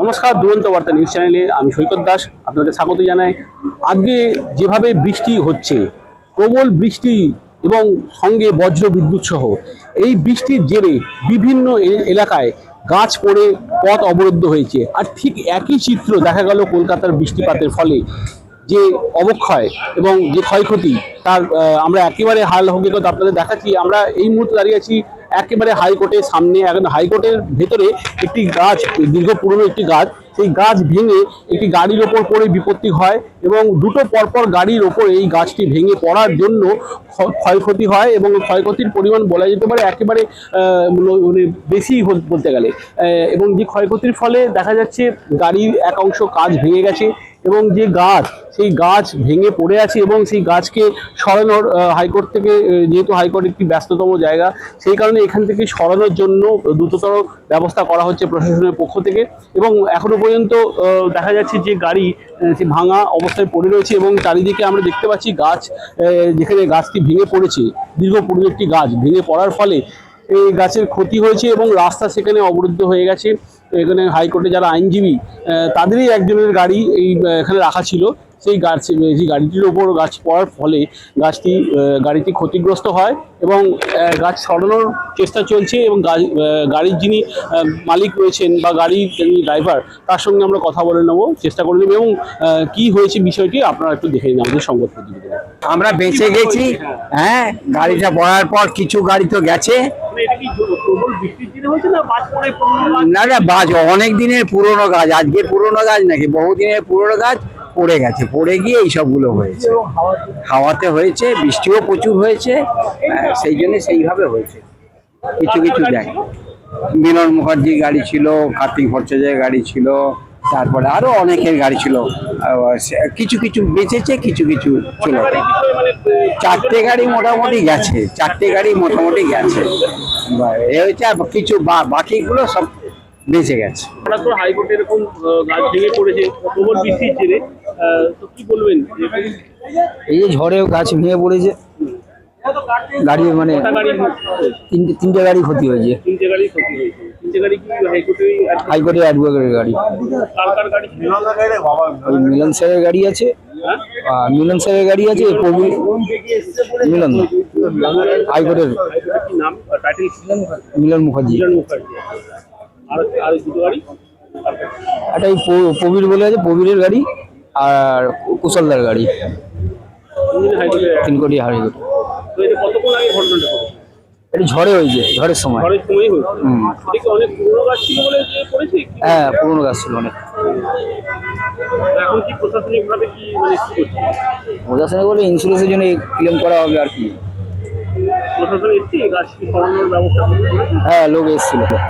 নমস্কার, দুরন্ত বার্তা নিউজ চ্যানেলে আমি সৈকত দাস আপনাদের স্বাগত জানাই। আজকে যেভাবে বৃষ্টি হচ্ছে, প্রবল বৃষ্টি এবং সঙ্গে বজ্র বিদ্যুৎ সহ এই বৃষ্টির জেরে বিভিন্ন এলাকায় গাছ পড়ে পথ অবরুদ্ধ হয়েছে। আর ঠিক একই চিত্র দেখা গেল কলকাতার বৃষ্টিপাতের ফলে। যে অবক্ষয় এবং যে ক্ষয়ক্ষতি তার আমরা একেবারে হাল হকিকত আপনাদের দেখাচ্ছি। আমরা এই মুহূর্তে দাঁড়িয়ে আছি একেবারে হাইকোর্টের সামনে। এখন হাইকোর্টের ভেতরে একটি গাছ, দীর্ঘ পুরনো একটি গাছ, সেই গাছ ভেঙে একটি গাড়ির ওপর পড়ে বিপত্তি হয় এবং দুটো পরপর গাড়ির ওপর এই গাছটি ভেঙে পড়ার জন্য ক্ষয়ক্ষতি হয় এবং ক্ষয়ক্ষতির পরিমাণ বলা যেতে পারে একেবারে মানে বেশি বলতে গেলে। এবং যে ক্ষয়ক্ষতির ফলে দেখা যাচ্ছে গাড়ির এক অংশ কাচ ভেঙে গেছে এবং যে গাছ, সেই গাছ ভেঙে পড়ে আছে এবং সেই গাছকে সরানোর হাইকোর্ট থেকে, যেহেতু হাইকোর্ট একটি ব্যস্ততম জায়গা, সেই কারণে এখান থেকে সরানোর জন্য দ্রুততর ব্যবস্থা করা হচ্ছে প্রশাসনের পক্ষ থেকে। এবং এখনো পর্যন্ত দেখা যাচ্ছে যে গাড়ি সে ভাঙা অবস্থায় পড়ে রয়েছে এবং চারিদিকে আমরা দেখতে পাচ্ছি গাছ, যেখানে গাছটি ভেঙে পড়েছে, দীর্ঘ পুরনো একটি গাছ ভেঙে পড়ার ফলে এই গাছের ক্ষতি হয়েছে এবং রাস্তা সেখানে অবরুদ্ধ হয়ে গেছে। এখানে হাইকোর্টে যারা আইনজীবী, তাদেরই একজনের গাড়ি এখানে রাখা ছিল। সেই গাড়িটির ওপর গাছ পড়ার ফলে গাড়িটি ক্ষতিগ্রস্ত হয় এবং গাছ সরানোর চেষ্টা চলছে। এবং গাড়ির যিনি মালিক রয়েছেন বা গাড়ির যিনি ড্রাইভার, তার সঙ্গে আমরা কথা বলে নেব, চেষ্টা করে নেব এবং কি হয়েছে বিষয়টি আপনারা একটু দেখে নিন আমাদের সংবাদ প্রতিবেদনে। আমরা বেঁচে গেছি। হ্যাঁ, গাড়িটা পড়ার পর কিছু গাড়ি তো গেছে। না না, বাজ অনেক দিনের পুরনো গাছ, আজকে পুরনো গাছ নাকি, বহুদিনের পুরনো গাছ পড়ে গেছে, পড়ে গিয়ে এই সবগুলো হয়েছে। হাওয়াতে হয়েছে, বৃষ্টিও প্রচুর হয়েছে, সেই জন্য সেইভাবে হয়েছে। কিছু কিছু দেখ, মিলন মুখার্জির গাড়ি ছিল, কার্তিক ভট্টাচার্যের গাড়ি ছিল, তারপরে আরো অনেকের গাড়ি ছিল। কিছু কিছু বেঁচেছে, কিছু কিছু চলে গেছে। চারটে গাড়ি মোটামুটি গেছে, এ হয়েছে। আর কিছু বাকিগুলো সব বেঁচে গেছে। হাইকোর্টে এরকম গাছ ভেঙে পড়েছে প্রবল বৃষ্টির জেরে, তো কি বলবেন? এই যে ঝড়ে গাছ ভেঙে পড়েছে, গাড়ি মানে তিনটে গাড়ি ক্ষতি হয়েছে। হাইকোর্টে অ্যাডভোকেটের গাড়ি, ওই মিলন স্যারের গাড়ি আছে, মিলন স্যারের গাড়ি আছে, মিলন হাইকোর্টের মিলন মুখার্জি। একটা প্রবীর বলে আছে, প্রবীরের গাড়ি, আর কুশলদার গাড়ি, 3 কোটি হাইকোর্ট। এটা ঝড়ে হয়েছে, ঝড়ের সময়। হ্যাঁ, পুরোনো গাছ ছিল অনেক। প্রশাসনিক বলে ইন্স্যুরেন্সের জন্য ক্লেম করা হবে আর কি। হ্যাঁ, লোক এসেছিল।